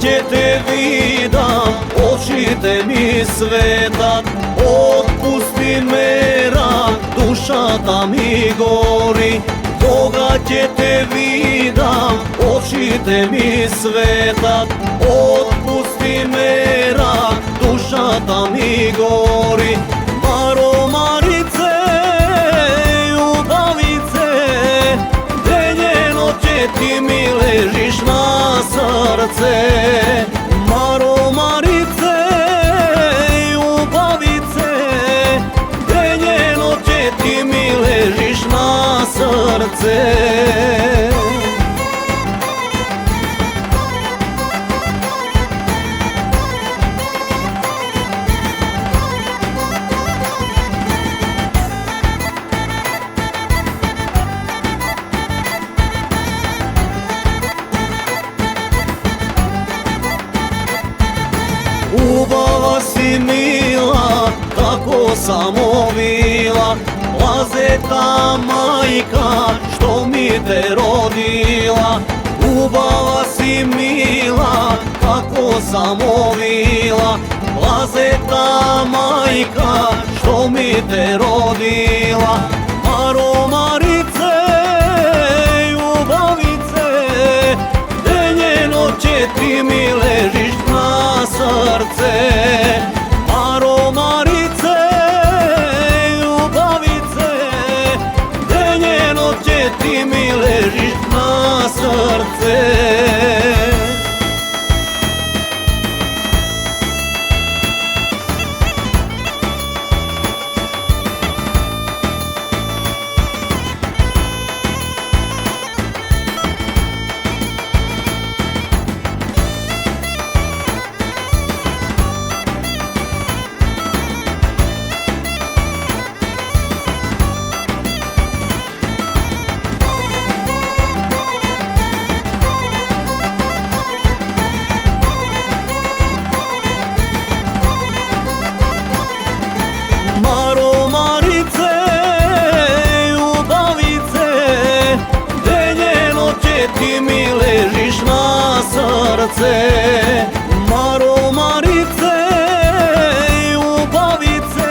će te vidam, oči te mi svetat. Otpusti me rak, duša da mi gori. Koga će te vidam, oči te mi svetat. Otpusti me rak, duša da mi gori. Maro, Marice, ljubavice, denje noće ti mi ležiš na srce. Maro, Marice, ljubavice, denje noće ti mi ležiš na srce. Ljubava si mila, kako samo vila, Lazeta majka, što mi te rodila. Ljubava si mila, kako samo vila, Lazeta majka, što mi te rodila. Maro, Marice, ljubavice, denje noće ti mi ležiš na srce. Maro, Marice, ljubavice, denje noće ti mi ležiš na srce. Maro, Marice, ljubavice, denje noće ti mi ležiš na srce. Maro, Marice, ljubavice,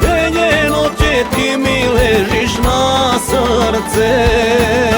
denje noće ti mi ležiš na srce.